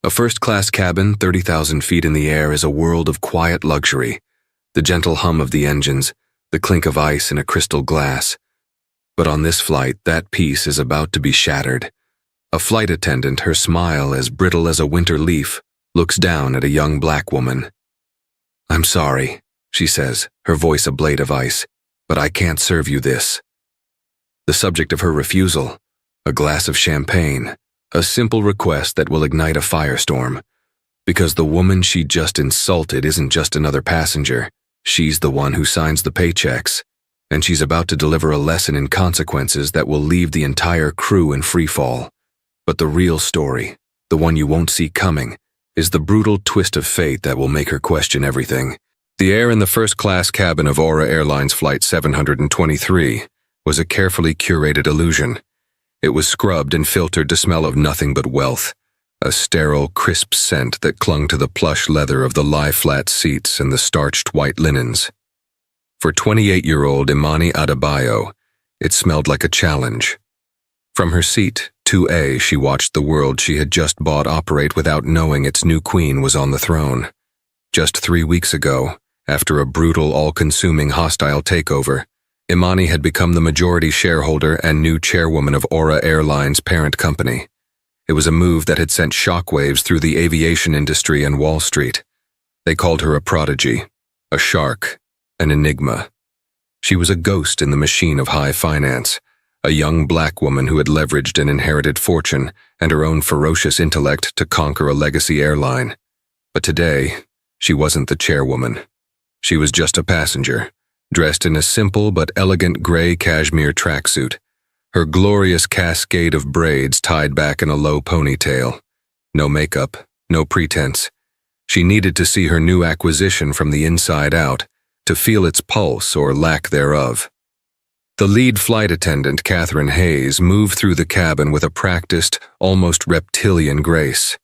A first-class cabin 30,000 feet in the air is a world of quiet luxury, the gentle hum of the engines, the clink of ice in a crystal glass. But on this flight, that peace is about to be shattered. A flight attendant, her smile as brittle as a winter leaf, looks down at a young black woman. "I'm sorry," she says, her voice a blade of ice, "but I can't serve you this." The subject of her refusal, a glass of champagne, a simple request that will ignite a firestorm. Because the woman she just insulted isn't just another passenger, she's the one who signs the paychecks, and she's about to deliver a lesson in consequences that will leave the entire crew in freefall. But the real story, the one you won't see coming, is the brutal twist of fate that will make her question everything. The air in the first-class cabin of Aura Airlines Flight 723 was a carefully curated illusion. It was scrubbed and filtered to smell of nothing but wealth, a sterile, crisp scent that clung to the plush leather of the lie-flat seats and the starched white linens. For 28-year-old Imani Adebayo, it smelled like a challenge. From her seat, 2A, she watched the world she had just bought operate without knowing its new queen was on the throne. Just 3 weeks ago, after a brutal, all-consuming hostile takeover, Imani had become the majority shareholder and new chairwoman of Aura Airlines' parent company. It was a move that had sent shockwaves through the aviation industry and Wall Street. They called her a prodigy, a shark, an enigma. She was a ghost in the machine of high finance, a young black woman who had leveraged an inherited fortune and her own ferocious intellect to conquer a legacy airline. But today, she wasn't the chairwoman. She was just a passenger, dressed in a simple but elegant gray cashmere tracksuit, her glorious cascade of braids tied back in a low ponytail. No makeup, no pretense. She needed to see her new acquisition from the inside out, to feel its pulse or lack thereof. The lead flight attendant, Catherine Hayes, moved through the cabin with a practiced, almost reptilian grace.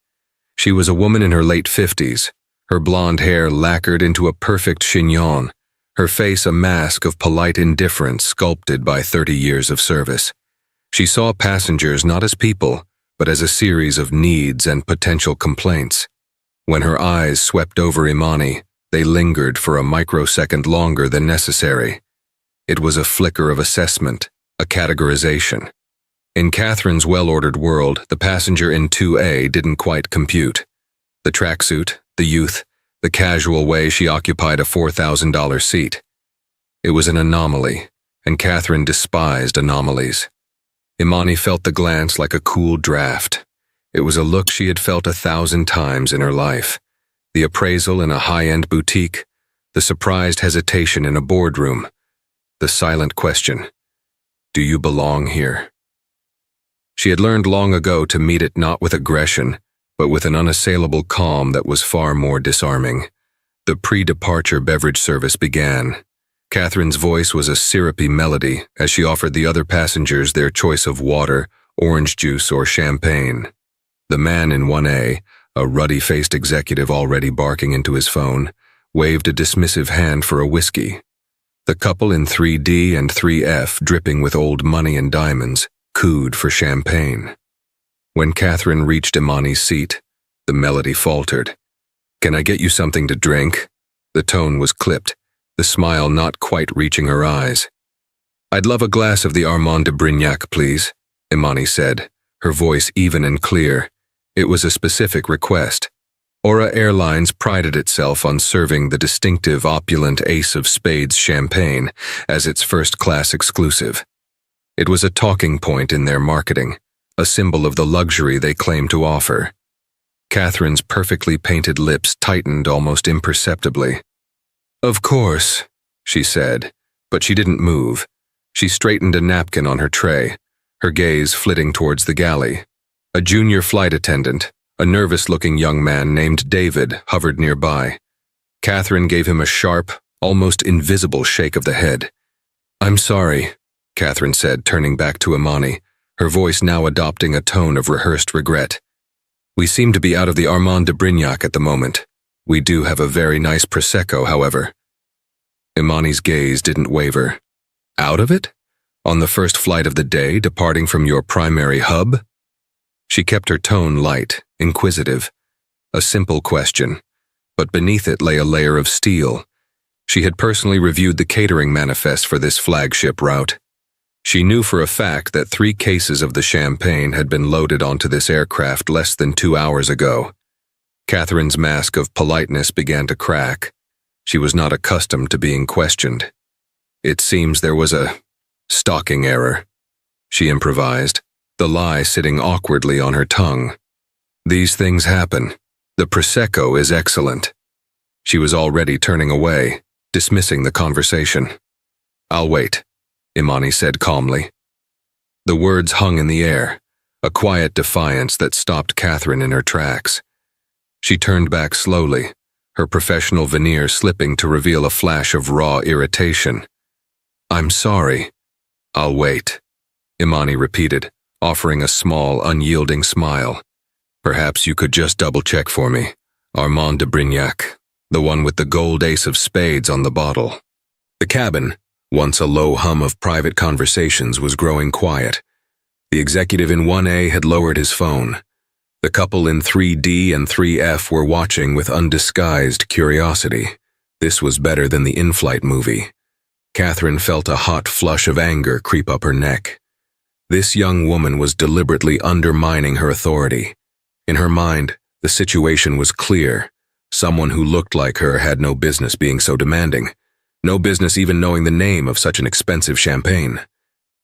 She was a woman in her late 50s, her blonde hair lacquered into a perfect chignon, her face a mask of polite indifference sculpted by 30 years of service. She saw passengers not as people, but as a series of needs and potential complaints. When her eyes swept over Imani, they lingered for a microsecond longer than necessary. It was a flicker of assessment, a categorization. In Catherine's well-ordered world, the passenger in 2A didn't quite compute. The tracksuit, the youth, the casual way she occupied a $4,000 seat. It was an anomaly, and Catherine despised anomalies. Imani felt the glance like a cool draft. It was a look she had felt 1,000 times in her life. The appraisal in a high-end boutique, the surprised hesitation in a boardroom, the silent question, "Do you belong here?" She had learned long ago to meet it not with aggression, but with an unassailable calm that was far more disarming. The pre-departure beverage service began. Catherine's voice was a syrupy melody as she offered the other passengers their choice of water, orange juice, or champagne. The man in 1A, a ruddy-faced executive already barking into his phone, waved a dismissive hand for a whiskey. The couple in 3D and 3F, dripping with old money and diamonds, cooed for champagne. When Catherine reached Imani's seat, the melody faltered. "Can I get you something to drink?" The tone was clipped, the smile not quite reaching her eyes. "I'd love a glass of the Armand de Brignac, please," Imani said, her voice even and clear. It was a specific request. Aura Airlines prided itself on serving the distinctive opulent Ace of Spades champagne as its first-class exclusive. It was a talking point in their marketing, a symbol of the luxury they claimed to offer. Catherine's perfectly painted lips tightened almost imperceptibly. "Of course," she said, but she didn't move. She straightened a napkin on her tray, her gaze flitting towards the galley. A junior flight attendant, a nervous-looking young man named David, hovered nearby. Catherine gave him a sharp, almost invisible shake of the head. "I'm sorry," Catherine said, turning back to Imani, her voice now adopting a tone of rehearsed regret. "We seem to be out of the Armand de Brignac at the moment. We do have a very nice Prosecco, however." Imani's gaze didn't waver. "Out of it? On the first flight of the day, departing from your primary hub?" She kept her tone light, inquisitive, A simple question, but beneath it lay a layer of steel. She had personally reviewed the catering manifest for this flagship route. She knew for a fact that 3 cases of the champagne had been loaded onto this aircraft less than 2 hours ago. Catherine's mask of politeness began to crack. She was not accustomed to being questioned. It seems there was a stalking error, she improvised, the lie sitting awkwardly on her tongue. These things happen. The Prosecco is excellent. She was already turning away, dismissing the conversation. I'll wait, Imani said calmly. The words hung in the air, a quiet defiance that stopped Catherine in her tracks. She turned back slowly, her professional veneer slipping to reveal a flash of raw irritation. I'm sorry. I'll wait, Imani repeated, offering a small, unyielding smile. Perhaps you could just double-check for me. Armand de Brignac, the one with the gold ace of spades on the bottle. The cabin, once a low hum of private conversations, was growing quiet. The executive in 1A had lowered his phone. The couple in 3D and 3F were watching with undisguised curiosity. This was better than the in-flight movie. Catherine felt a hot flush of anger creep up her neck. This young woman was deliberately undermining her authority. In her mind, the situation was clear. Someone who looked like her had no business being so demanding. No business even knowing the name of such an expensive champagne.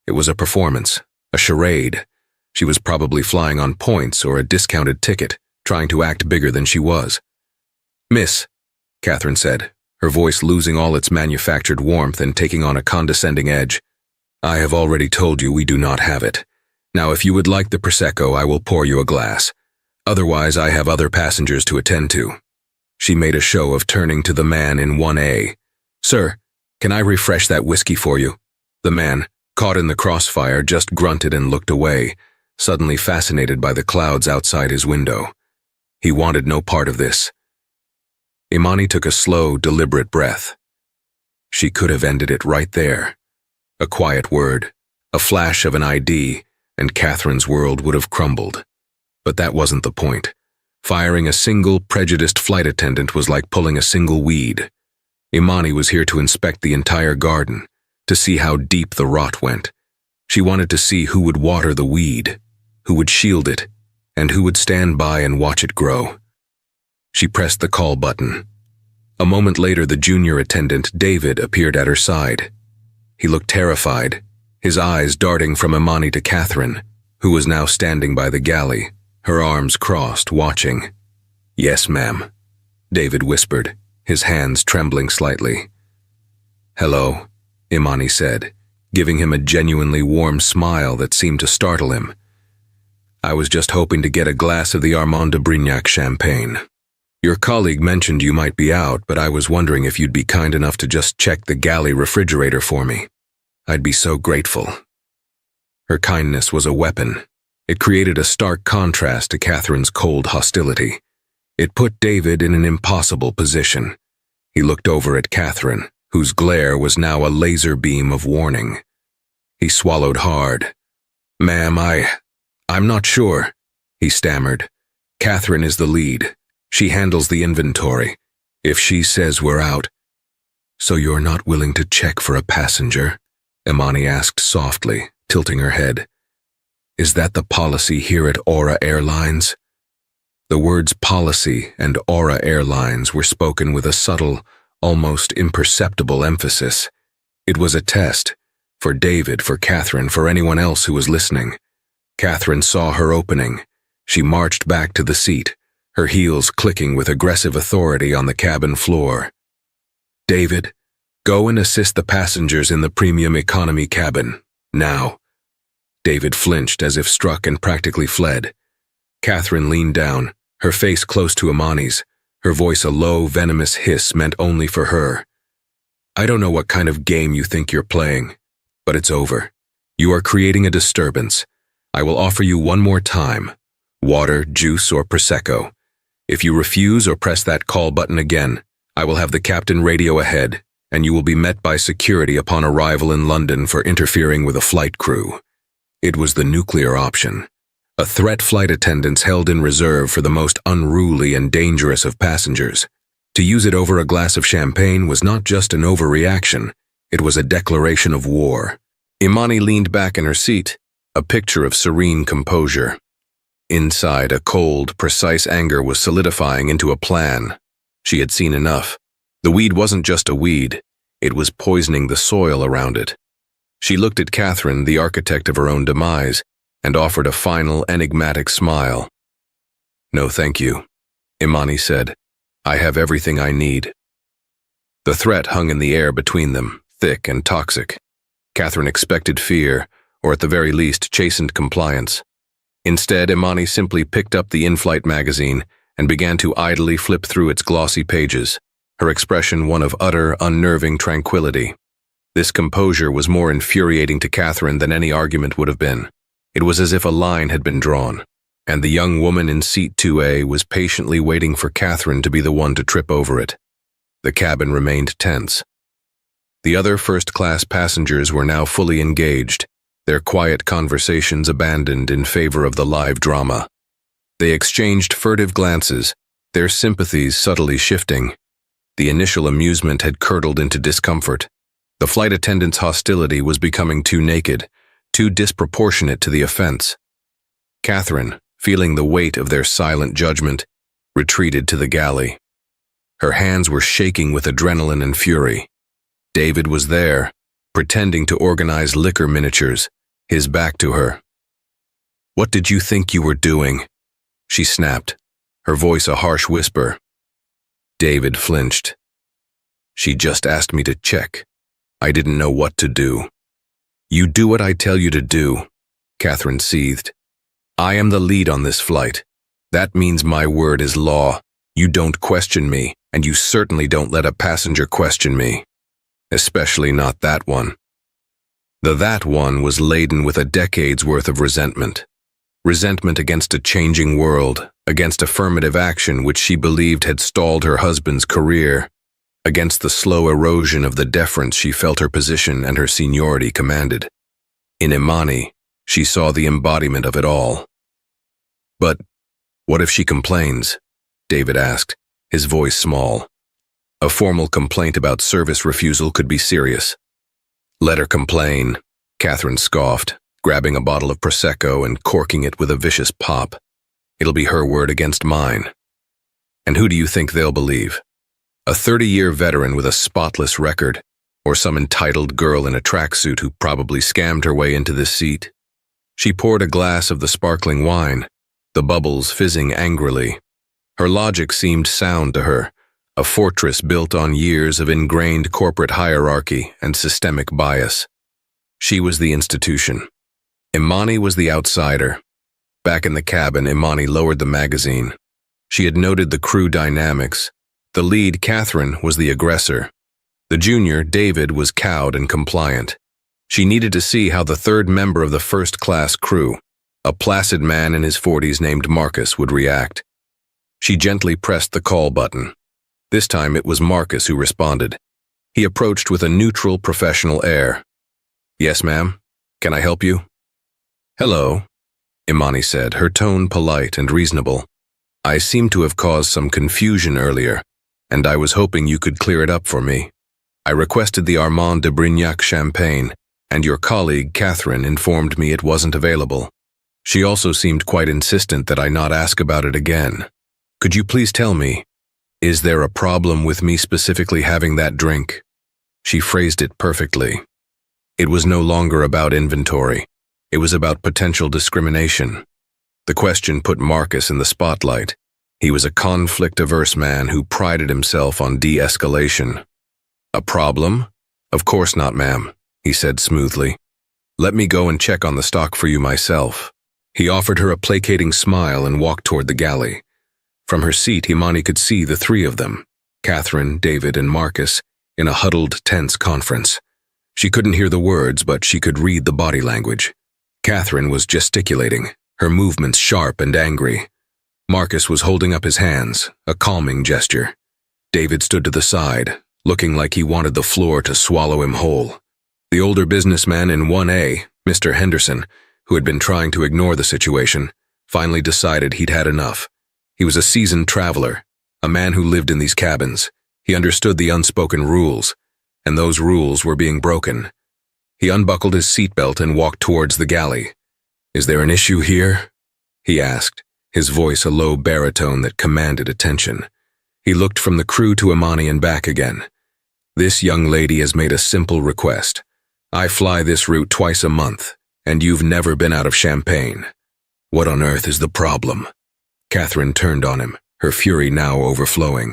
It was a performance, a charade. She was probably flying on points or a discounted ticket, trying to act bigger than she was. Miss, Catherine said, her voice losing all its manufactured warmth and taking on a condescending edge. I have already told you we do not have it. Now if you would like the Prosecco, I will pour you a glass. Otherwise, I have other passengers to attend to. She made a show of turning to the man in 1A. Sir, can I refresh that whiskey for you? The man, caught in the crossfire, just grunted and looked away, suddenly fascinated by the clouds outside his window. He wanted no part of this. Imani took a slow, deliberate breath. She could have ended it right there. A quiet word, a flash of an ID, and Catherine's world would have crumbled. But that wasn't the point. Firing a single, prejudiced flight attendant was like pulling a single weed. Imani was here to inspect the entire garden, to see how deep the rot went. She wanted to see who would water the weed, who would shield it, and who would stand by and watch it grow. She pressed the call button. A moment later, the junior attendant, David, appeared at her side. He looked terrified, his eyes darting from Imani to Catherine, who was now standing by the galley, her arms crossed, watching. Yes, ma'am, David whispered, his hands trembling slightly. Hello, Imani said, giving him a genuinely warm smile that seemed to startle him. I was just hoping to get a glass of the Armand de Brignac champagne. Your colleague mentioned you might be out, but I was wondering if you'd be kind enough to just check the galley refrigerator for me. I'd be so grateful. Her kindness was a weapon. It created a stark contrast to Catherine's cold hostility. It put David in an impossible position. He looked over at Catherine, whose glare was now a laser beam of warning. He swallowed hard. Ma'am, I'm not sure, he stammered. Catherine is the lead. She handles the inventory. If she says we're out. So you're not willing to check for a passenger? Imani asked softly, tilting her head. Is that the policy here at Aura Airlines? The words policy and Aura Airlines were spoken with a subtle, almost imperceptible emphasis. It was a test, for David, for Catherine, for anyone else who was listening. Catherine saw her opening. She marched back to the seat, her heels clicking with aggressive authority on the cabin floor. David, go and assist the passengers in the premium economy cabin, now. David flinched as if struck and practically fled. Catherine leaned down, her face close to Imani's, her voice a low, venomous hiss meant only for her. I don't know what kind of game you think you're playing, but it's over. You are creating a disturbance. I will offer you one more time. Water, juice, or Prosecco. If you refuse or press that call button again, I will have the captain radio ahead, and you will be met by security upon arrival in London for interfering with a flight crew. It was the nuclear option. a threat flight attendants held in reserve for the most unruly and dangerous of passengers. To use it over a glass of champagne was not just an overreaction, it was a declaration of war. Imani leaned back in her seat, a picture of serene composure. Inside, a cold, precise anger was solidifying into a plan. She had seen enough. The weed wasn't just a weed, it was poisoning the soil around it. She looked at Catherine, the architect of her own demise, and offered a final, enigmatic smile. "No, thank you," Imani said. "I have everything I need." The threat hung in the air between them, thick and toxic. Catherine expected fear, or at the very least chastened compliance. Instead, Imani simply picked up the in-flight magazine and began to idly flip through its glossy pages, her expression one of utter, unnerving tranquility. This composure was more infuriating to Catherine than any argument would have been. It was as if a line had been drawn, and the young woman in seat 2A was patiently waiting for Catherine to be the one to trip over it. The cabin remained tense. The other first-class passengers were now fully engaged, their quiet conversations abandoned in favor of the live drama. They exchanged furtive glances, their sympathies subtly shifting. The initial amusement had curdled into discomfort. The flight attendant's hostility was becoming too naked, too disproportionate to the offense. Catherine, feeling the weight of their silent judgment, retreated to the galley. Her hands were shaking with adrenaline and fury. David was there, pretending to organize liquor miniatures, his back to her. "What did you think you were doing?" she snapped, her voice a harsh whisper. David flinched. "She just asked me to check. I didn't know what to do." "You do what I tell you to do," Catherine seethed. "I am the lead on this flight. That means my word is law. You don't question me, and you certainly don't let a passenger question me. Especially not that one." That one was laden with a decade's worth of resentment. Resentment against a changing world, against affirmative action which she believed had stalled her husband's career, against the slow erosion of the deference she felt her position and her seniority commanded. In Imani, she saw the embodiment of it all. "But what if she complains?" David asked, his voice small. A formal complaint about service refusal could be serious. "Let her complain," Catherine scoffed, grabbing a bottle of Prosecco and corking it with a vicious pop. "It'll be her word against mine. And who do you think they'll believe? A 30-year veteran with a spotless record, or some entitled girl in a tracksuit who probably scammed her way into this seat?" She poured a glass of the sparkling wine, the bubbles fizzing angrily. Her logic seemed sound to her, a fortress built on years of ingrained corporate hierarchy and systemic bias. She was the institution. Imani was the outsider. Back in the cabin, Imani lowered the magazine. She had noted the crew dynamics. The lead, Catherine, was the aggressor. The junior, David, was cowed and compliant. She needed to see how the third member of the first-class crew, a placid man in his 40s named Marcus, would react. She gently pressed the call button. This time it was Marcus who responded. He approached with a neutral, professional air. "Yes, ma'am. Can I help you?" "Hello," Imani said, her tone polite and reasonable. "I seem to have caused some confusion earlier, and I was hoping you could clear it up for me. I requested the Armand de Brignac champagne, and your colleague, Catherine, informed me it wasn't available. She also seemed quite insistent that I not ask about it again. Could you please tell me, is there a problem with me specifically having that drink?" She phrased it perfectly. It was no longer about inventory. It was about potential discrimination. The question put Marcus in the spotlight. He was a conflict-averse man who prided himself on de-escalation. "A problem? Of course not, ma'am," he said smoothly. "Let me go and check on the stock for you myself." He offered her a placating smile and walked toward the galley. From her seat, Imani could see the three of them, Catherine, David, and Marcus, in a huddled, tense conference. She couldn't hear the words, but she could read the body language. Catherine was gesticulating, her movements sharp and angry. Marcus was holding up his hands, a calming gesture. David stood to the side, looking like he wanted the floor to swallow him whole. The older businessman in 1A, Mr. Henderson, who had been trying to ignore the situation, finally decided he'd had enough. He was a seasoned traveler, a man who lived in these cabins. He understood the unspoken rules, and those rules were being broken. He unbuckled his seatbelt and walked towards the galley. "Is there an issue here?" he asked, his voice a low baritone that commanded attention. He looked from the crew to Imani and back again. "This young lady has made a simple request. I fly this route twice a month, and you've never been out of Champagne. What on earth is the problem?" Catherine turned on him, her fury now overflowing.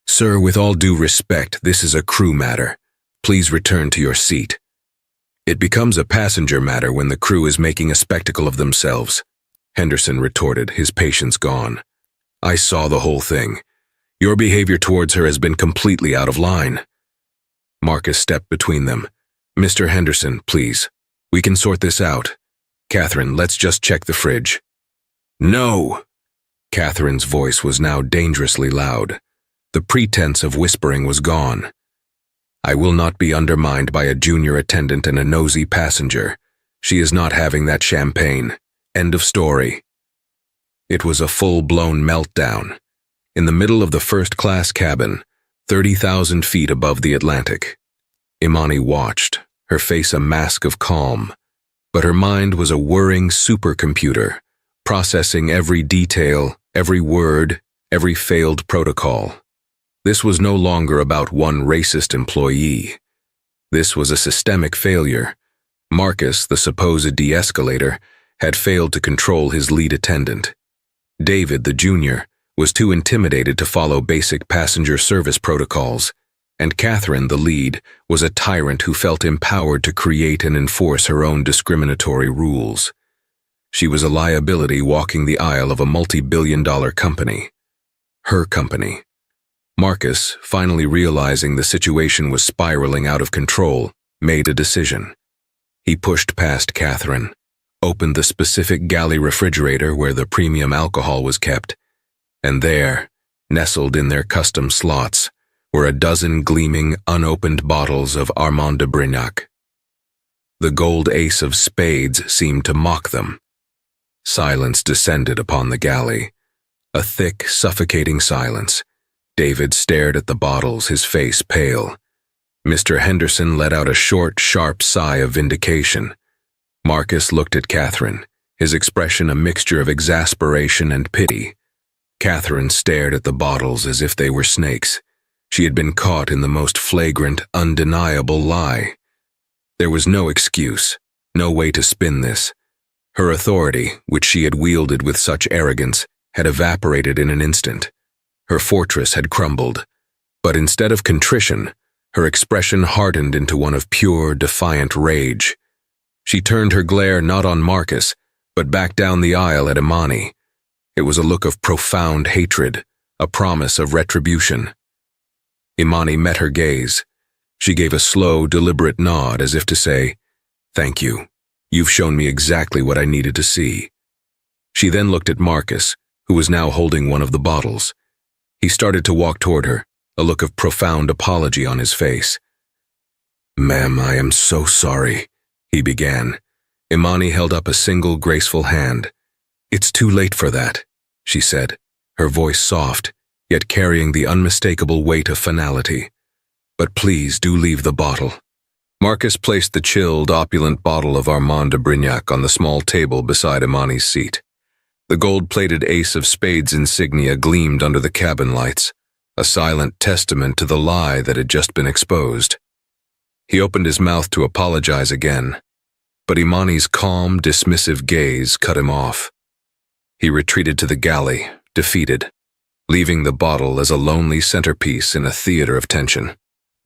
"Sir, with all due respect, this is a crew matter. Please return to your seat." "It becomes a passenger matter when the crew is making a spectacle of themselves," Henderson retorted, his patience gone. "I saw the whole thing. Your behavior towards her has been completely out of line." Marcus stepped between them. "Mr. Henderson, please. We can sort this out. Catherine, let's just check the fridge." "No!" Catherine's voice was now dangerously loud. The pretense of whispering was gone. "I will not be undermined by a junior attendant and a nosy passenger. She is not having that champagne. End of story." It was a full-blown meltdown. In the middle of the first-class cabin, 30,000 feet above the Atlantic. Imani watched, her face a mask of calm, but her mind was a whirring supercomputer, processing every detail, every word, every failed protocol. This was no longer about one racist employee. This was a systemic failure. Marcus, the supposed de-escalator, had failed to control his lead attendant. David, the junior, was too intimidated to follow basic passenger service protocols, and Catherine, the lead, was a tyrant who felt empowered to create and enforce her own discriminatory rules. She was a liability walking the aisle of a multi-billion-dollar company. Her company. Marcus, finally realizing the situation was spiraling out of control, made a decision. He pushed past Catherine, opened the specific galley refrigerator where the premium alcohol was kept, and there, nestled in their custom slots, were a dozen gleaming, unopened bottles of Armand de Brignac. The gold ace of spades seemed to mock them. Silence descended upon the galley. A thick, suffocating silence. David stared at the bottles, his face pale. Mr. Henderson let out a short, sharp sigh of vindication. Marcus looked at Catherine, his expression a mixture of exasperation and pity. Catherine stared at the bottles as if they were snakes. She had been caught in the most flagrant, undeniable lie. There was no excuse, no way to spin this. Her authority, which she had wielded with such arrogance, had evaporated in an instant. Her fortress had crumbled, but instead of contrition, her expression hardened into one of pure, defiant rage. She turned her glare not on Marcus, but back down the aisle at Imani. It was a look of profound hatred, a promise of retribution. Imani met her gaze. She gave a slow, deliberate nod as if to say, "Thank you. You've shown me exactly what I needed to see." She then looked at Marcus, who was now holding one of the bottles. He started to walk toward her, a look of profound apology on his face. "Ma'am, I am so sorry," he began. Imani held up a single graceful hand. "It's too late for that," she said, her voice soft, yet carrying the unmistakable weight of finality. "But please do leave the bottle." Marcus placed the chilled, opulent bottle of Armand de Brignac on the small table beside Imani's seat. The gold-plated ace of spades insignia gleamed under the cabin lights, a silent testament to the lie that had just been exposed. He opened his mouth to apologize again, but Imani's calm, dismissive gaze cut him off. He retreated to the galley, defeated, leaving the bottle as a lonely centerpiece in a theater of tension.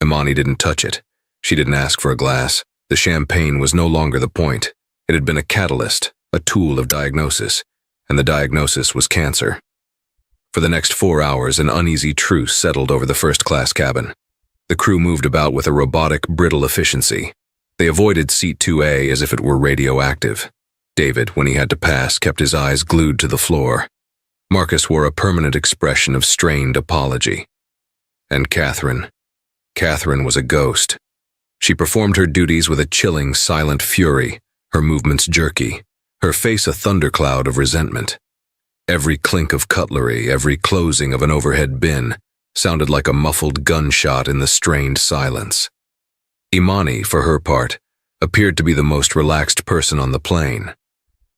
Imani didn't touch it. She didn't ask for a glass. The champagne was no longer the point. It had been a catalyst, a tool of diagnosis, and the diagnosis was cancer. For the next 4 hours, an uneasy truce settled over the first-class cabin. The crew moved about with a robotic, brittle efficiency. They avoided seat 2A as if it were radioactive. David, when he had to pass, kept his eyes glued to the floor. Marcus wore a permanent expression of strained apology. And Catherine was a ghost. She performed her duties with a chilling, silent fury, her movements jerky, her face a thundercloud of resentment. Every clink of cutlery, every closing of an overhead bin, sounded like a muffled gunshot in the strained silence. Imani, for her part, appeared to be the most relaxed person on the plane.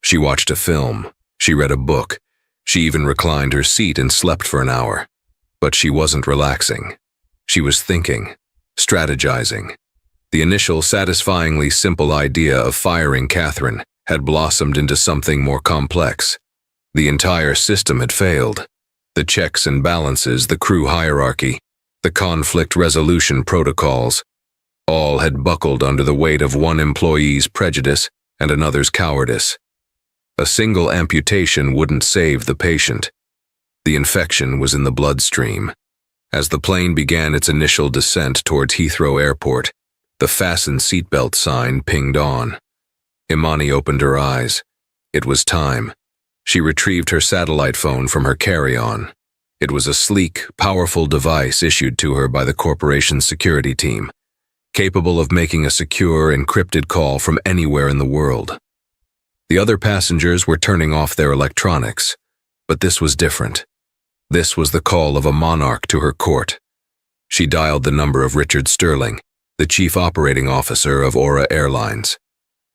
She watched a film, she read a book, she even reclined her seat and slept for an hour. But she wasn't relaxing. She was thinking, strategizing. The initial satisfyingly simple idea of firing Catherine had blossomed into something more complex. The entire system had failed. The checks and balances, the crew hierarchy, the conflict resolution protocols, all had buckled under the weight of one employee's prejudice and another's cowardice. A single amputation wouldn't save the patient. The infection was in the bloodstream. As the plane began its initial descent towards Heathrow Airport, the fasten seatbelt sign pinged on. Imani opened her eyes. It was time. She retrieved her satellite phone from her carry-on. It was a sleek, powerful device issued to her by the corporation's security team, capable of making a secure, encrypted call from anywhere in the world. The other passengers were turning off their electronics, but this was different. This was the call of a monarch to her court. She dialed the number of Richard Sterling, the chief operating officer of Aura Airlines,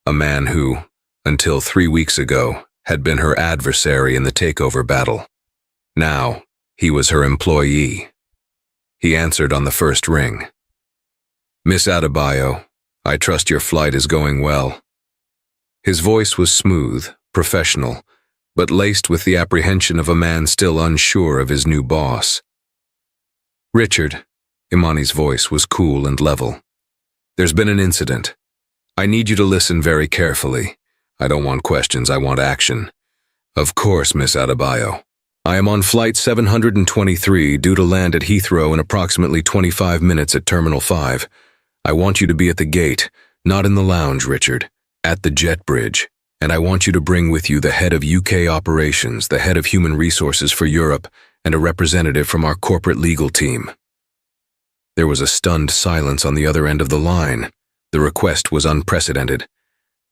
a man who, until 3 weeks ago, had been her adversary in the takeover battle. Now, he was her employee. He answered on the first ring. "Miss Adebayo, I trust your flight is going well." His voice was smooth, professional, but laced with the apprehension of a man still unsure of his new boss. "Richard," Imani's voice was cool and level. "There's been an incident. I need you to listen very carefully. I don't want questions, I want action." "Of course, Miss Adebayo. I am on flight 723, due to land at Heathrow in approximately 25 minutes at Terminal 5. I want you to be at the gate, not in the lounge, Richard, at the jet bridge. And I want you to bring with you the head of UK operations, the head of human resources for Europe, and a representative from our corporate legal team." There was a stunned silence on the other end of the line. The request was unprecedented.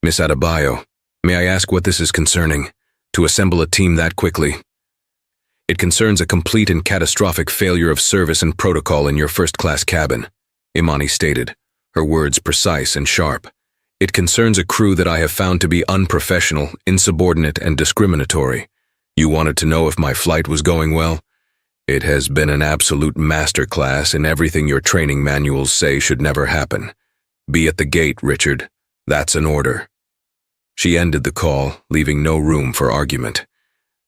"Miss Adebayo, may I ask what this is concerning? To assemble a team that quickly?" "It concerns a complete and catastrophic failure of service and protocol in your first-class cabin," Imani stated, her words precise and sharp. "It concerns a crew that I have found to be unprofessional, insubordinate, and discriminatory. You wanted to know if my flight was going well? It has been an absolute masterclass in everything your training manuals say should never happen. Be at the gate, Richard. That's an order." She ended the call, leaving no room for argument.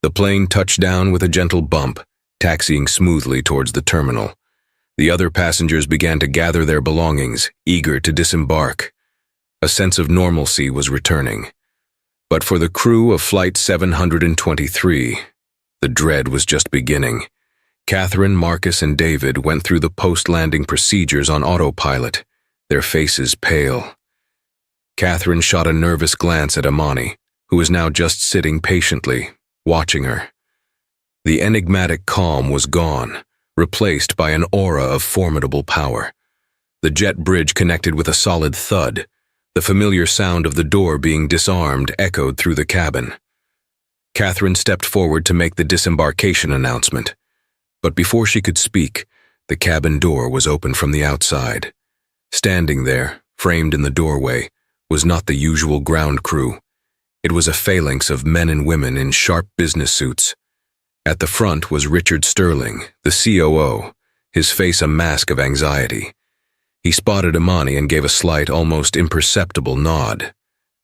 The plane touched down with a gentle bump, taxiing smoothly towards the terminal. The other passengers began to gather their belongings, eager to disembark. A sense of normalcy was returning. But for the crew of Flight 723, the dread was just beginning. Catherine, Marcus, and David went through the post-landing procedures on autopilot, their faces pale. Catherine shot a nervous glance at Imani, who was now just sitting patiently, watching her. The enigmatic calm was gone, replaced by an aura of formidable power. The jet bridge connected with a solid thud. The familiar sound of the door being disarmed echoed through the cabin. Catherine stepped forward to make the disembarkation announcement. But before she could speak, the cabin door was opened from the outside. Standing there, framed in the doorway, was not the usual ground crew. It was a phalanx of men and women in sharp business suits. At the front was Richard Sterling, the COO, his face a mask of anxiety. He spotted Imani and gave a slight, almost imperceptible nod.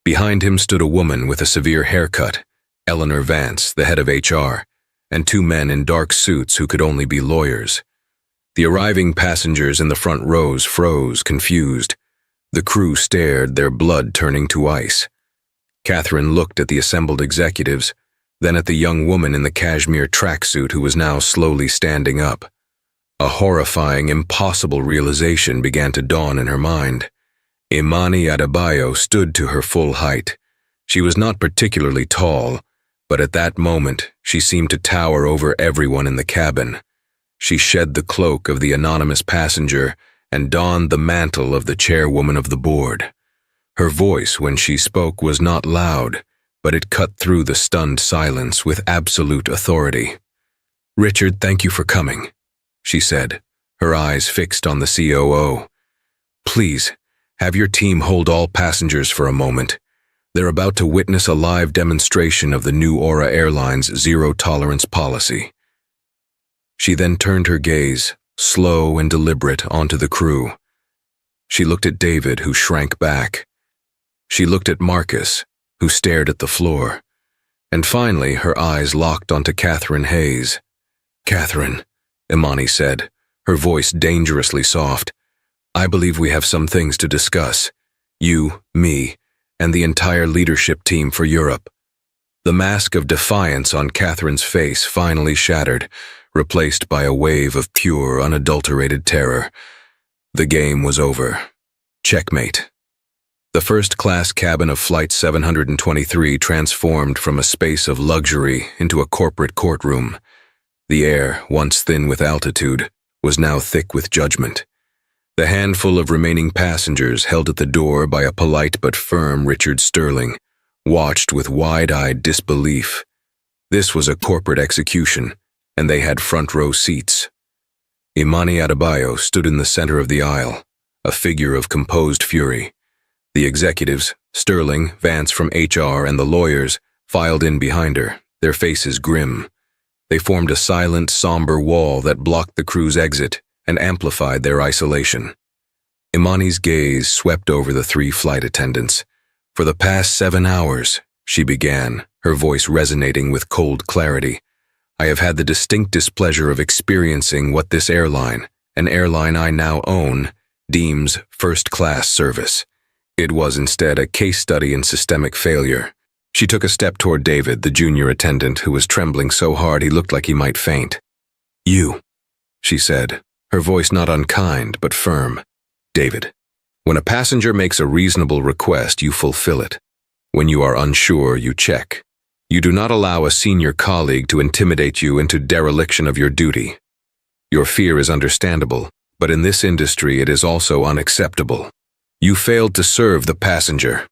Behind him stood a woman with a severe haircut, Eleanor Vance, the head of HR, and 2 men in dark suits who could only be lawyers. The arriving passengers in the front rows froze, confused. The crew stared, their blood turning to ice. Catherine looked at the assembled executives, then at the young woman in the cashmere tracksuit who was now slowly standing up. A horrifying, impossible realization began to dawn in her mind. Imani Adebayo stood to her full height. She was not particularly tall, but at that moment she seemed to tower over everyone in the cabin. She shed the cloak of the anonymous passenger and donned the mantle of the chairwoman of the board. Her voice, when she spoke, was not loud, but it cut through the stunned silence with absolute authority. "Richard, thank you for coming," she said, her eyes fixed on the COO. "Please, have your team hold all passengers for a moment. They're about to witness a live demonstration of the new Aura Airlines zero-tolerance policy." She then turned her gaze, slow and deliberate, onto the crew. She looked at David, who shrank back. She looked at Marcus, who stared at the floor. And finally, her eyes locked onto Catherine Hayes. "Catherine," Imani said, her voice dangerously soft, "I believe we have some things to discuss. You, me, and the entire leadership team for Europe." The mask of defiance on Catherine's face finally shattered, replaced by a wave of pure, unadulterated terror. The game was over. Checkmate. The first-class cabin of Flight 723 transformed from a space of luxury into a corporate courtroom. The air, once thin with altitude, was now thick with judgment. The handful of remaining passengers, held at the door by a polite but firm Richard Sterling, watched with wide-eyed disbelief. This was a corporate execution, and they had front-row seats. Imani Adebayo stood in the center of the aisle, a figure of composed fury. The executives, Sterling, Vance from HR, and the lawyers, filed in behind her, their faces grim. They formed a silent, somber wall that blocked the crew's exit and amplified their isolation. Imani's gaze swept over the 3 flight attendants. "For the past 7 hours," she began, her voice resonating with cold clarity, "I have had the distinct displeasure of experiencing what this airline, an airline I now own, deems first-class service. It was instead a case study in systemic failure." She took a step toward David, the junior attendant, who was trembling so hard he looked like he might faint. "You," she said, her voice not unkind but firm. "David, when a passenger makes a reasonable request, you fulfill it. When you are unsure, you check. You do not allow a senior colleague to intimidate you into dereliction of your duty. Your fear is understandable, but in this industry it is also unacceptable. You failed to serve the passenger."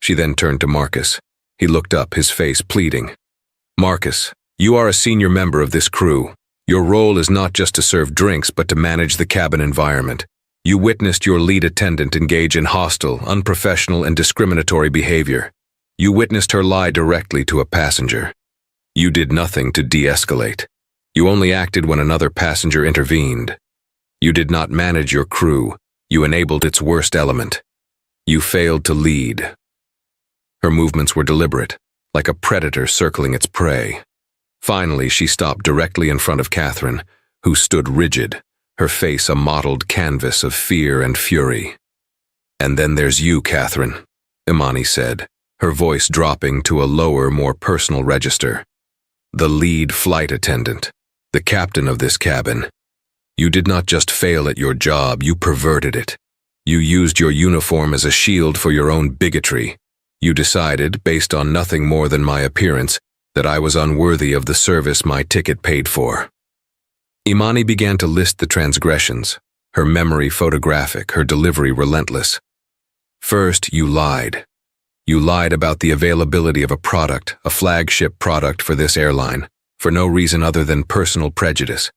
She then turned to Marcus. He looked up, his face pleading. "Marcus, you are a senior member of this crew. Your role is not just to serve drinks, but to manage the cabin environment. You witnessed your lead attendant engage in hostile, unprofessional, and discriminatory behavior. You witnessed her lie directly to a passenger. You did nothing to de-escalate. You only acted when another passenger intervened. You did not manage your crew. You enabled its worst element. You failed to lead." Her movements were deliberate, like a predator circling its prey. Finally, she stopped directly in front of Catherine, who stood rigid, her face a mottled canvas of fear and fury. "And then there's you, Catherine," Imani said, her voice dropping to a lower, more personal register. "The lead flight attendant, the captain of this cabin. You did not just fail at your job, you perverted it. You used your uniform as a shield for your own bigotry. You decided, based on nothing more than my appearance, that I was unworthy of the service my ticket paid for." Imani began to list the transgressions, her memory photographic, her delivery relentless. "First, you lied. You lied about the availability of a product, a flagship product for this airline, for no reason other than personal prejudice.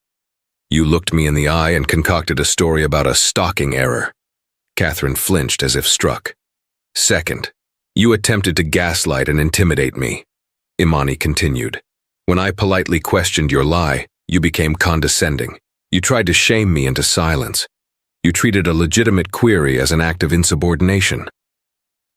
You looked me in the eye and concocted a story about a stocking error." Catherine flinched as if struck. "Second, you attempted to gaslight and intimidate me," Imani continued. "When I politely questioned your lie, you became condescending. You tried to shame me into silence. You treated a legitimate query as an act of insubordination.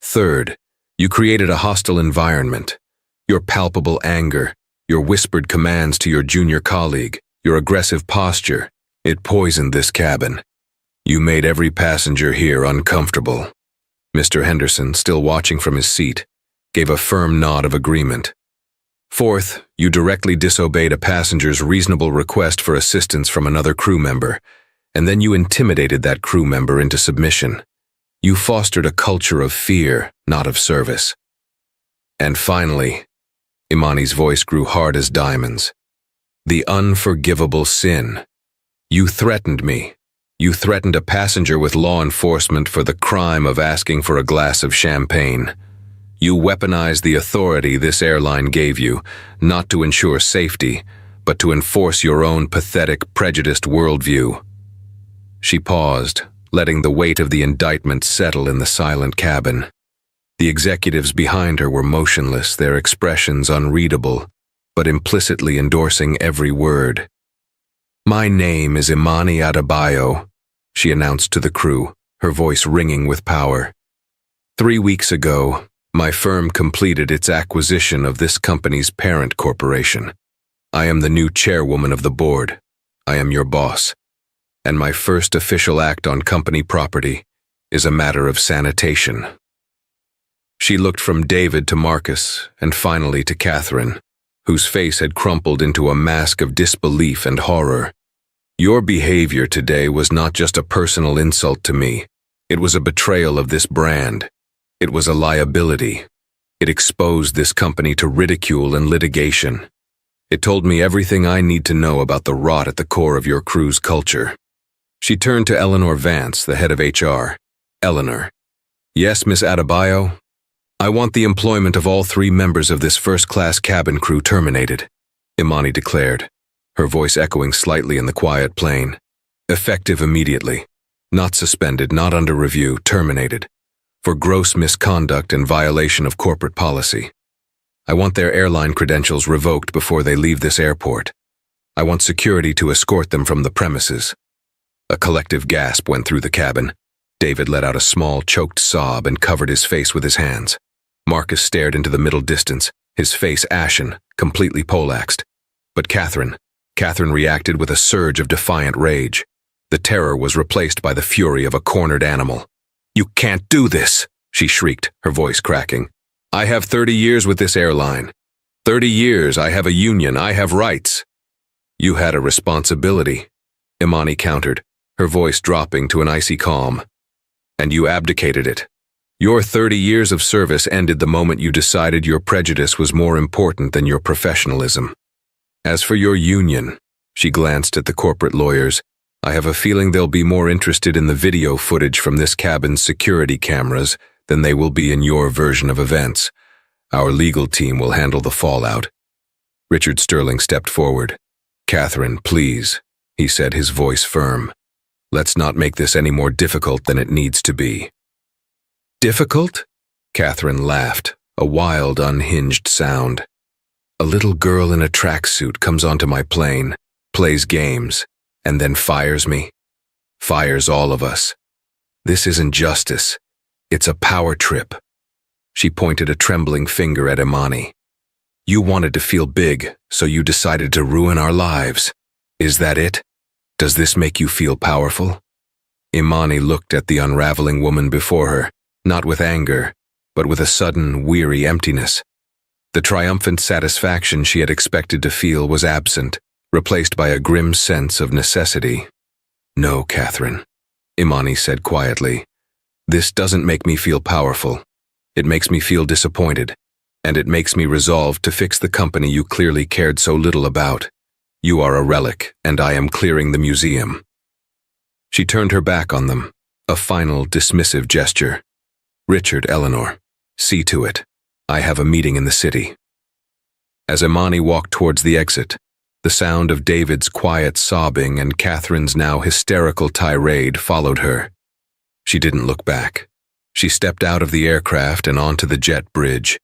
Third, you created a hostile environment. Your palpable anger, your whispered commands to your junior colleague, your aggressive posture, it poisoned this cabin. You made every passenger here uncomfortable." Mr. Henderson, still watching from his seat, gave a firm nod of agreement. "Fourth, you directly disobeyed a passenger's reasonable request for assistance from another crew member, and then you intimidated that crew member into submission. You fostered a culture of fear, not of service. And finally," Imani's voice grew hard as diamonds, "the unforgivable sin. You threatened me. You threatened a passenger with law enforcement for the crime of asking for a glass of champagne. You weaponize the authority this airline gave you, not to ensure safety, but to enforce your own pathetic, prejudiced worldview." She paused, letting the weight of the indictment settle in the silent cabin. The executives behind her were motionless, their expressions unreadable, but implicitly endorsing every word. "My name is Imani Adebayo," she announced to the crew, her voice ringing with power. "3 weeks ago, my firm completed its acquisition of this company's parent corporation. I am the new chairwoman of the board. I am your boss. And my first official act on company property is a matter of sanitation." She looked from David to Marcus and finally to Catherine, whose face had crumpled into a mask of disbelief and horror. "Your behavior today was not just a personal insult to me. It was a betrayal of this brand. It was a liability. It exposed this company to ridicule and litigation. It told me everything I need to know about the rot at the core of your crew's culture." She turned to Eleanor Vance, the head of HR. "Eleanor." "Yes, Miss Adebayo? I want the employment of all 3 members of this first-class cabin crew terminated," Imani declared, her voice echoing slightly in the quiet plane. "Effective immediately. Not suspended, not under review, terminated. For gross misconduct and violation of corporate policy. I want their airline credentials revoked before they leave this airport. I want security to escort them from the premises." A collective gasp went through the cabin. David let out a small, choked sob and covered his face with his hands. Marcus stared into the middle distance, his face ashen, completely poleaxed. But Catherine reacted with a surge of defiant rage. The terror was replaced by the fury of a cornered animal. "You can't do this," she shrieked, her voice cracking. "I have 30 years with this airline. 30 years, I have a union, I have rights." "You had a responsibility," Imani countered, her voice dropping to an icy calm. "And you abdicated it. Your 30 years of service ended the moment you decided your prejudice was more important than your professionalism. As for your union," she glanced at the corporate lawyers, "I have a feeling they'll be more interested in the video footage from this cabin's security cameras than they will be in your version of events. Our legal team will handle the fallout." Richard Sterling stepped forward. "Catherine, please," he said, his voice firm. "Let's not make this any more difficult than it needs to be." "Difficult?" Catherine laughed, a wild, unhinged sound. "A little girl in a tracksuit comes onto my plane, plays games, and then fires me. Fires all of us. This isn't justice. It's a power trip." She pointed a trembling finger at Imani. "You wanted to feel big, so you decided to ruin our lives. Is that it? Does this make you feel powerful?" Imani looked at the unraveling woman before her, not with anger, but with a sudden, weary emptiness. The triumphant satisfaction she had expected to feel was absent, replaced by a grim sense of necessity. "No, Catherine," Imani said quietly. "This doesn't make me feel powerful. It makes me feel disappointed, and it makes me resolved to fix the company you clearly cared so little about. You are a relic, and I am clearing the museum." She turned her back on them, a final dismissive gesture. "Richard, Eleanor, see to it. I have a meeting in the city." As Imani walked towards the exit, the sound of David's quiet sobbing and Catherine's now hysterical tirade followed her. She didn't look back. She stepped out of the aircraft and onto the jet bridge,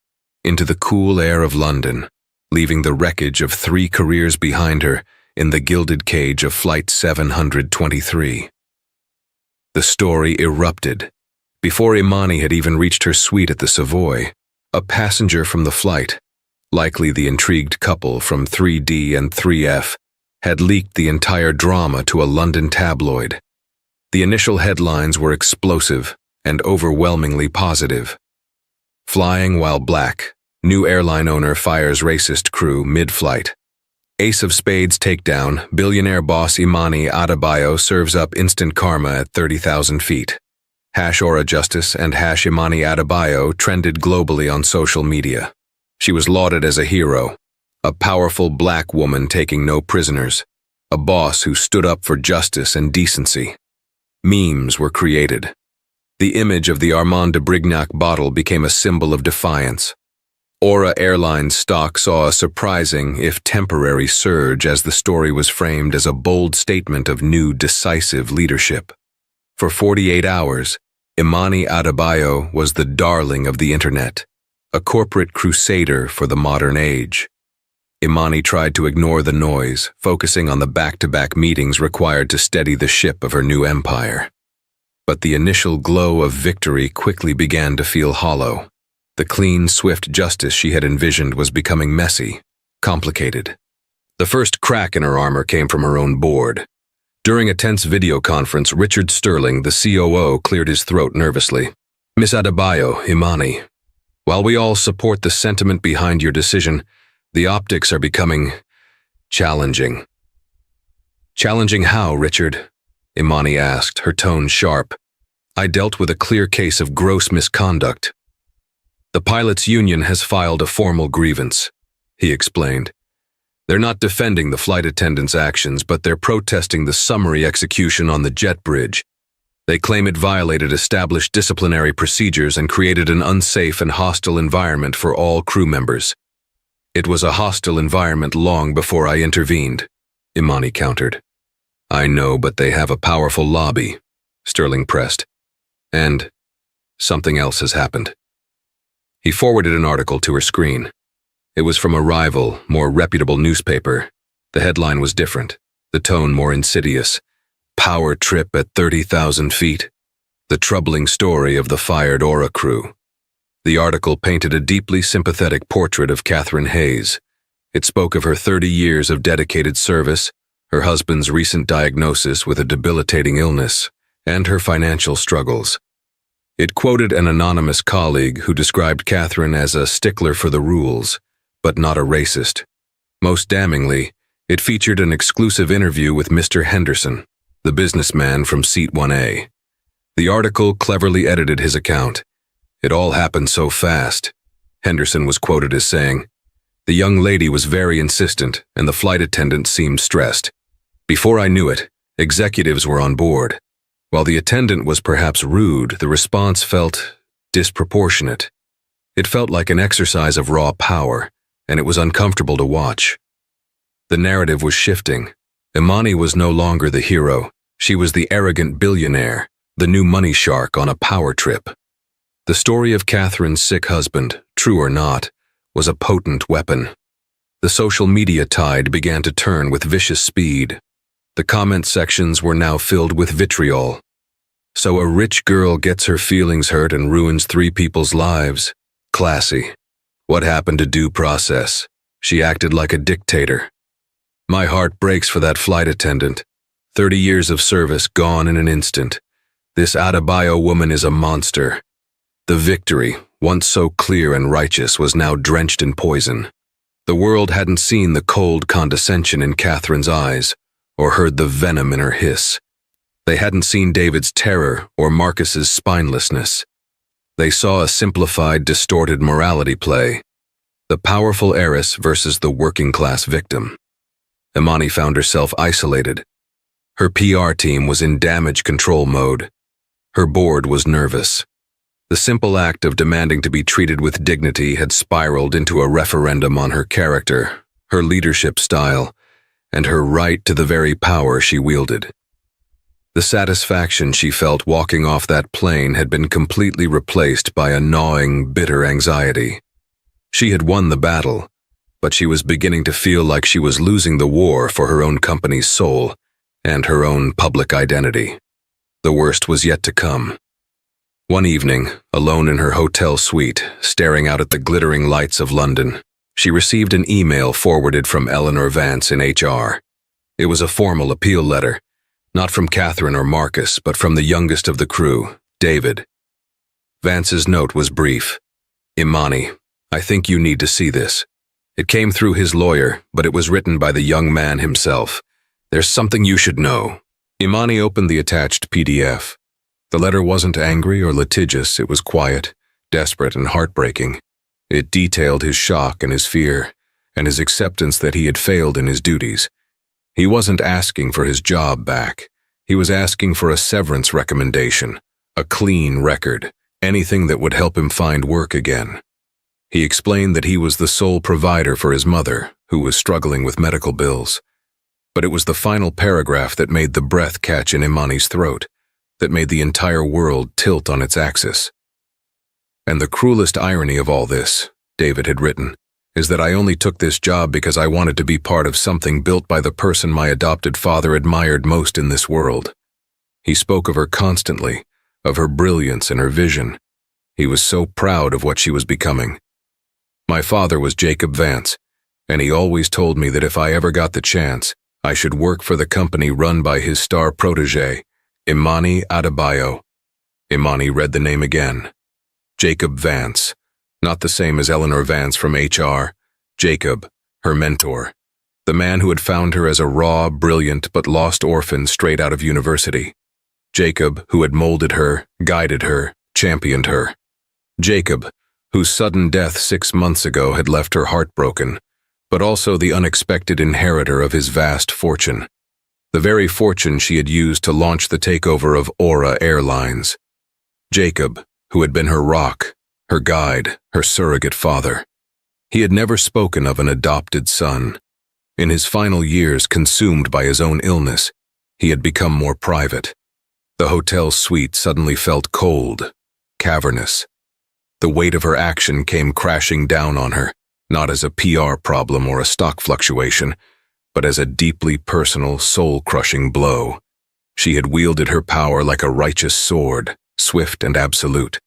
into the cool air of London, leaving the wreckage of 3 careers behind her in the gilded cage of Flight 723. The story erupted. Before Imani had even reached her suite at the Savoy, a passenger from the flight, likely the intrigued couple from 3D and 3F, had leaked the entire drama to a London tabloid. The initial headlines were explosive and overwhelmingly positive. "Flying while black, new airline owner fires racist crew mid-flight. Ace of spades takedown, billionaire boss Imani Adebayo serves up instant karma at 30,000 feet. Aura Justice and Imani Adebayo trended globally on social media. She was lauded as a hero, a powerful black woman taking no prisoners, a boss who stood up for justice and decency. Memes were created. The image of the Armand de Brignac bottle became a symbol of defiance. Aura Airlines stock saw a surprising, if temporary, surge as the story was framed as a bold statement of new, decisive leadership. For 48 hours, Imani Adebayo was the darling of the internet, a corporate crusader for the modern age. Imani tried to ignore the noise, focusing on the back-to-back meetings required to steady the ship of her new empire. But the initial glow of victory quickly began to feel hollow. The clean, swift justice she had envisioned was becoming messy, complicated. The first crack in her armor came from her own board. During a tense video conference, Richard Sterling, the COO, cleared his throat nervously. "Miss Adebayo, Imani, while we all support the sentiment behind your decision, the optics are becoming challenging." "Challenging how, Richard?" Imani asked, her tone sharp. "I dealt with a clear case of gross misconduct." "The pilots' union has filed a formal grievance," he explained. "They're not defending the flight attendants' actions, but they're protesting the summary execution on the jet bridge. They claim it violated established disciplinary procedures and created an unsafe and hostile environment for all crew members." "It was a hostile environment long before I intervened," Imani countered. "I know, but they have a powerful lobby," Sterling pressed. "And something else has happened." He forwarded an article to her screen. It was from a rival, more reputable newspaper. The headline was different, the tone more insidious. "Power trip at 30,000 feet. The troubling story of the fired Aura crew." The article painted a deeply sympathetic portrait of Catherine Hayes. It spoke of her 30 years of dedicated service, her husband's recent diagnosis with a debilitating illness, and her financial struggles. It quoted an anonymous colleague who described Catherine as a stickler for the rules, but not a racist. Most damningly, it featured an exclusive interview with Mr. Henderson, the businessman from Seat 1A. The article cleverly edited his account. "It all happened so fast," Henderson was quoted as saying. "The young lady was very insistent, and the flight attendant seemed stressed. Before I knew it, executives were on board. While the attendant was perhaps rude, the response felt disproportionate. It felt like an exercise of raw power, and it was uncomfortable to watch." The narrative was shifting. Imani was no longer the hero. She was the arrogant billionaire, the new money shark on a power trip. The story of Catherine's sick husband, true or not, was a potent weapon. The social media tide began to turn with vicious speed. The comment sections were now filled with vitriol. "So a rich girl gets her feelings hurt and ruins 3 people's lives. Classy. What happened to due process? She acted like a dictator. My heart breaks for that flight attendant. 30 years of service gone in an instant. This Adebayo woman is a monster." The victory, once so clear and righteous, was now drenched in poison. The world hadn't seen the cold condescension in Catherine's eyes, or heard the venom in her hiss. They hadn't seen David's terror or Marcus's spinelessness. They saw a simplified, distorted morality play. The powerful heiress versus the working-class victim. Imani found herself isolated. Her PR team was in damage control mode. Her board was nervous. The simple act of demanding to be treated with dignity had spiraled into a referendum on her character, her leadership style, and her right to the very power she wielded. The satisfaction she felt walking off that plane had been completely replaced by a gnawing, bitter anxiety. She had won the battle, but she was beginning to feel like she was losing the war for her own company's soul and her own public identity. The worst was yet to come. One evening, alone in her hotel suite, staring out at the glittering lights of London, she received an email forwarded from Eleanor Vance in HR. It was a formal appeal letter, not from Catherine or Marcus, but from the youngest of the crew, David. Vance's note was brief. "Imani, I think you need to see this." It came through his lawyer, but it was written by the young man himself. "There's something you should know." Imani opened the attached PDF. The letter wasn't angry or litigious, it was quiet, desperate, and heartbreaking. It detailed his shock and his fear, and his acceptance that he had failed in his duties. He wasn't asking for his job back. He was asking for a severance recommendation, a clean record, anything that would help him find work again. He explained that he was the sole provider for his mother, who was struggling with medical bills. But it was the final paragraph that made the breath catch in Imani's throat, that made the entire world tilt on its axis. And the cruelest irony of all this, David had written, is that I only took this job because I wanted to be part of something built by the person my adopted father admired most in this world. He spoke of her constantly, of her brilliance and her vision. He was so proud of what she was becoming. My father was Jacob Vance, and he always told me that if I ever got the chance, I should work for the company run by his star protege, Imani Adebayo. Imani read the name again. Jacob Vance, not the same as Eleanor Vance from HR. Jacob, her mentor, the man who had found her as a raw, brilliant, but lost orphan straight out of university. Jacob, who had molded her, guided her, championed her. Jacob, whose sudden death 6 months ago had left her heartbroken, but also the unexpected inheritor of his vast fortune. The very fortune she had used to launch the takeover of Aura Airlines. Jacob, who had been her rock, her guide, her surrogate father. He had never spoken of an adopted son. In his final years, consumed by his own illness, he had become more private. The hotel suite suddenly felt cold, cavernous. The weight of her action came crashing down on her, not as a PR problem or a stock fluctuation, but as a deeply personal, soul-crushing blow. She had wielded her power like a righteous sword, swift and absolute.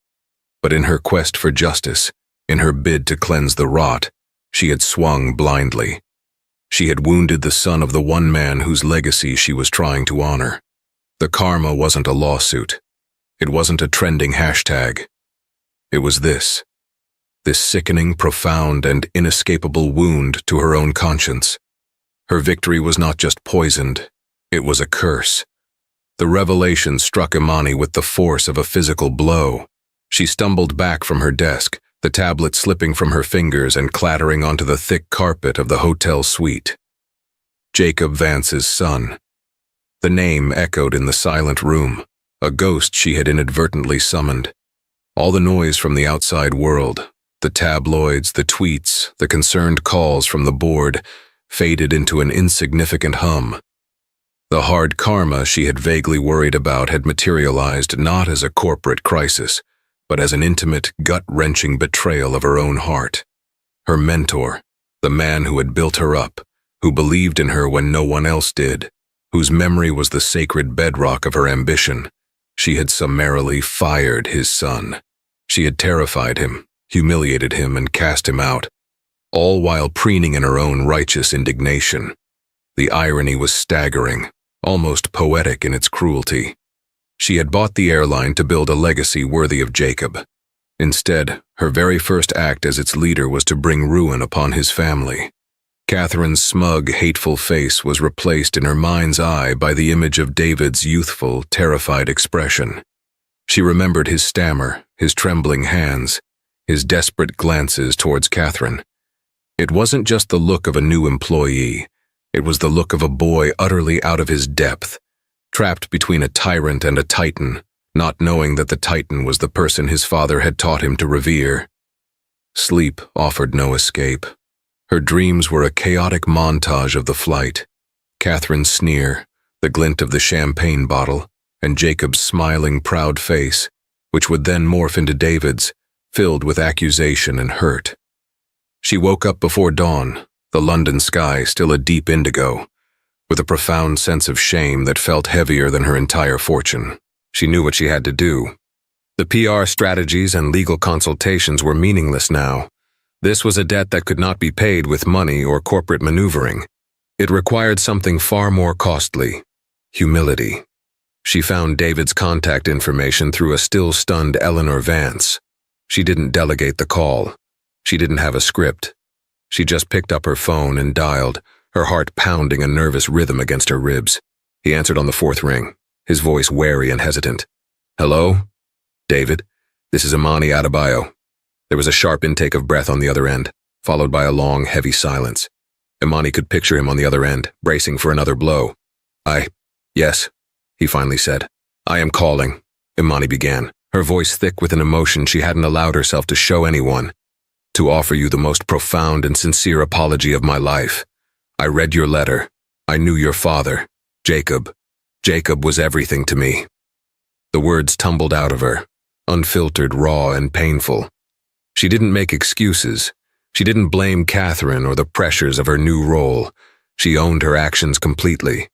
But in her quest for justice, in her bid to cleanse the rot, she had swung blindly. She had wounded the son of the one man whose legacy she was trying to honor. The karma wasn't a lawsuit. It wasn't a trending hashtag. It was this sickening, profound, and inescapable wound to her own conscience. Her victory was not just poisoned, it was a curse. The revelation struck Imani with the force of a physical blow. She stumbled back from her desk, the tablet slipping from her fingers and clattering onto the thick carpet of the hotel suite. Jacob Vance's son. The name echoed in the silent room, a ghost she had inadvertently summoned. All the noise from the outside world, the tabloids, the tweets, the concerned calls from the board, faded into an insignificant hum. The hard karma she had vaguely worried about had materialized not as a corporate crisis, but as an intimate, gut-wrenching betrayal of her own heart. Her mentor, the man who had built her up, who believed in her when no one else did, whose memory was the sacred bedrock of her ambition. She had summarily fired his son. She had terrified him, humiliated him, and cast him out, all while preening in her own righteous indignation. The irony was staggering, almost poetic in its cruelty. She had bought the airline to build a legacy worthy of Jacob. Instead, her very first act as its leader was to bring ruin upon his family. Catherine's smug, hateful face was replaced in her mind's eye by the image of David's youthful, terrified expression. She remembered his stammer, his trembling hands, his desperate glances towards Catherine. It wasn't just the look of a new employee. It was the look of a boy utterly out of his depth, trapped between a tyrant and a titan, not knowing that the titan was the person his father had taught him to revere. Sleep offered no escape. Her dreams were a chaotic montage of the flight. Catherine's sneer, the glint of the champagne bottle, and Jacob's smiling, proud face, which would then morph into David's, filled with accusation and hurt. She woke up before dawn, the London sky still a deep indigo, with a profound sense of shame that felt heavier than her entire fortune. She knew what she had to do. The PR strategies and legal consultations were meaningless now. This was a debt that could not be paid with money or corporate maneuvering. It required something far more costly: humility. She found David's contact information through a still-stunned Eleanor Vance. She didn't delegate the call. She didn't have a script. She just picked up her phone and dialed, her heart pounding a nervous rhythm against her ribs. He answered on the fourth ring, his voice wary and hesitant. "Hello? David, this is Imani Adebayo." There was a sharp intake of breath on the other end, followed by a long, heavy silence. Imani could picture him on the other end, bracing for another blow. Yes, he finally said. "I am calling. Imani began, her voice thick with an emotion she hadn't allowed herself to show anyone. "To offer you the most profound and sincere apology of my life. I read your letter. I knew your father, Jacob. Jacob was everything to me." The words tumbled out of her, unfiltered, raw, and painful. She didn't make excuses. She didn't blame Catherine or the pressures of her new role. She owned her actions completely.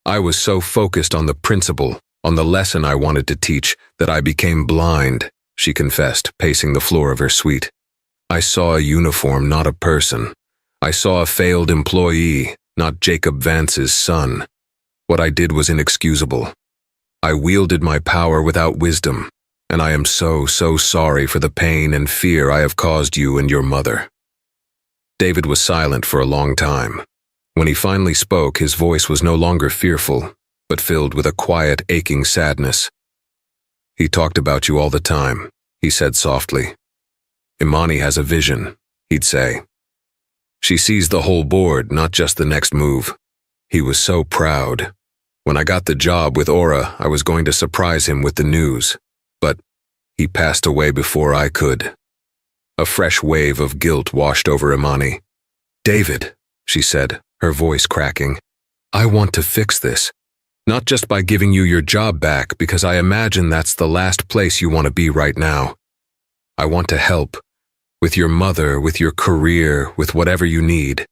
"I was so focused on the principle, on the lesson I wanted to teach, that I became blind," she confessed, pacing the floor of her suite. "I saw a uniform, not a person. I saw a failed employee, not Jacob Vance's son. What I did was inexcusable. I wielded my power without wisdom, and I am so sorry for the pain and fear I have caused you and your mother." David was silent for a long time. When he finally spoke, his voice was no longer fearful, but filled with a quiet, aching sadness. "He talked about you all the time," he said softly. "Imani has a vision," he'd say. "She sees the whole board, not just the next move." He was so proud. When I got the job with Aura, I was going to surprise him with the news, but he passed away before I could. A fresh wave of guilt washed over Imani. "David," she said, her voice cracking, "I want to fix this. Not just by giving you your job back, because I imagine that's the last place you want to be right now. I want to help. With your mother, with your career, with whatever you need.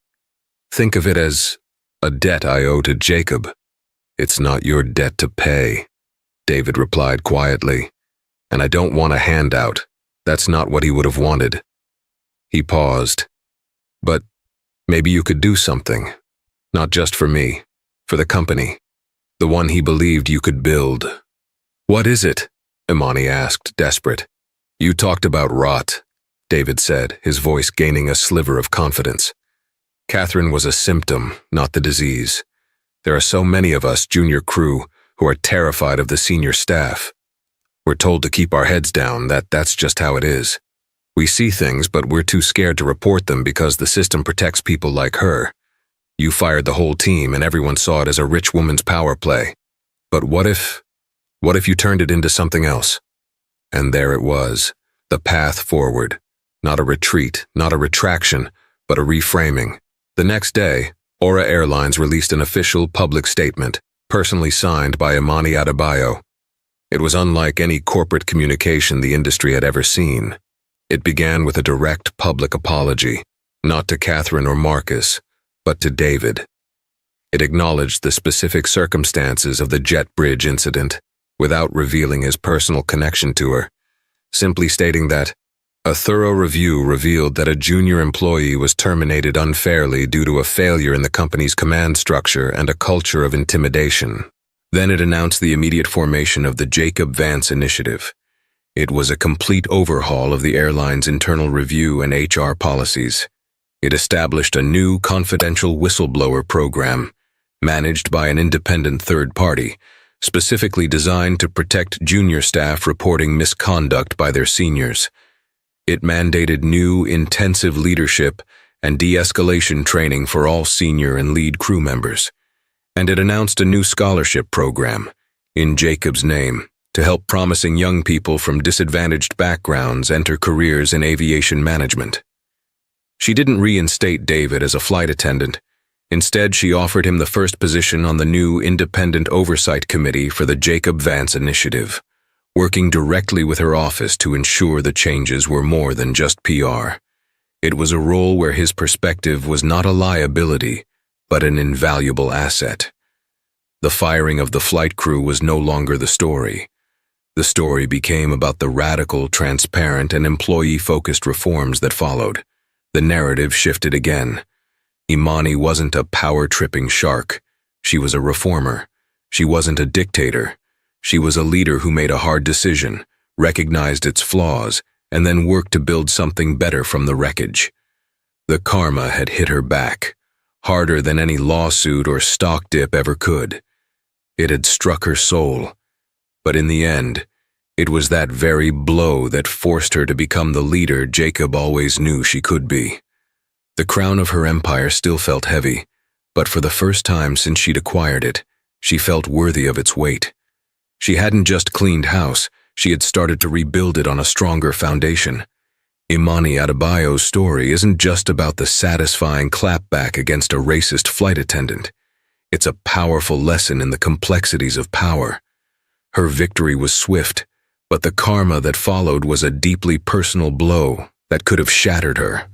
Think of it as a debt I owe to Jacob." "It's not your debt to pay," David replied quietly. "And I don't want a handout. That's not what he would have wanted." He paused. "But maybe you could do something. Not just for me, for the company. The one he believed you could build." "What is it?" Imani asked, desperate. "You talked about rot," David said, his voice gaining a sliver of confidence. "Catherine was a symptom, not the disease. There are so many of us, junior crew, who are terrified of the senior staff. We're told to keep our heads down, that's just how it is. We see things, but we're too scared to report them because the system protects people like her. You fired the whole team and everyone saw it as a rich woman's power play. But what if you turned it into something else?" And there it was, the path forward. Not a retreat, not a retraction, but a reframing. The next day, Aura Airlines released an official public statement, personally signed by Imani Adebayo. It was unlike any corporate communication the industry had ever seen. It began with a direct public apology, not to Catherine or Marcus, but to David. It acknowledged the specific circumstances of the jet bridge incident, without revealing his personal connection to her, simply stating that a thorough review revealed that a junior employee was terminated unfairly due to a failure in the company's command structure and a culture of intimidation. Then it announced the immediate formation of the Jacob Vance Initiative. It was a complete overhaul of the airline's internal review and HR policies. It established a new confidential whistleblower program, managed by an independent third party, specifically designed to protect junior staff reporting misconduct by their seniors. It mandated new, intensive leadership and de-escalation training for all senior and lead crew members. And it announced a new scholarship program, in Jacob's name, to help promising young people from disadvantaged backgrounds enter careers in aviation management. She didn't reinstate David as a flight attendant. Instead, she offered him the first position on the new Independent Oversight Committee for the Jacob Vance Initiative, working directly with her office to ensure the changes were more than just PR. It was a role where his perspective was not a liability, but an invaluable asset. The firing of the flight crew was no longer the story. The story became about the radical, transparent, and employee-focused reforms that followed. The narrative shifted again. Imani wasn't a power-tripping shark. She was a reformer. She wasn't a dictator. She was a leader who made a hard decision, recognized its flaws, and then worked to build something better from the wreckage. The karma had hit her back, harder than any lawsuit or stock dip ever could. It had struck her soul. But in the end, it was that very blow that forced her to become the leader Jacob always knew she could be. The crown of her empire still felt heavy, but for the first time since she'd acquired it, she felt worthy of its weight. She hadn't just cleaned house, she had started to rebuild it on a stronger foundation. Imani Adebayo's story isn't just about the satisfying clapback against a racist flight attendant. It's a powerful lesson in the complexities of power. Her victory was swift, but the karma that followed was a deeply personal blow that could have shattered her.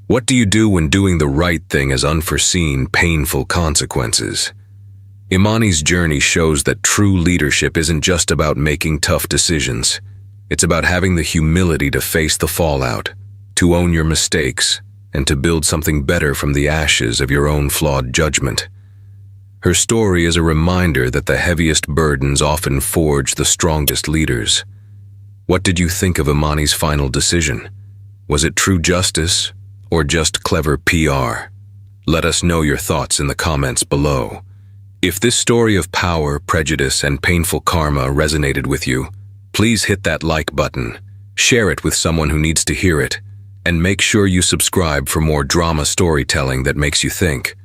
What do you do when doing the right thing has unforeseen, painful consequences? Imani's journey shows that true leadership isn't just about making tough decisions. It's about having the humility to face the fallout, to own your mistakes, and to build something better from the ashes of your own flawed judgment. Her story is a reminder that the heaviest burdens often forge the strongest leaders. What did you think of Imani's final decision? Was it true justice or just clever PR? Let us know your thoughts in the comments below. If this story of power, prejudice, and painful karma resonated with you, please hit that like button, share it with someone who needs to hear it, and make sure you subscribe for more drama storytelling that makes you think.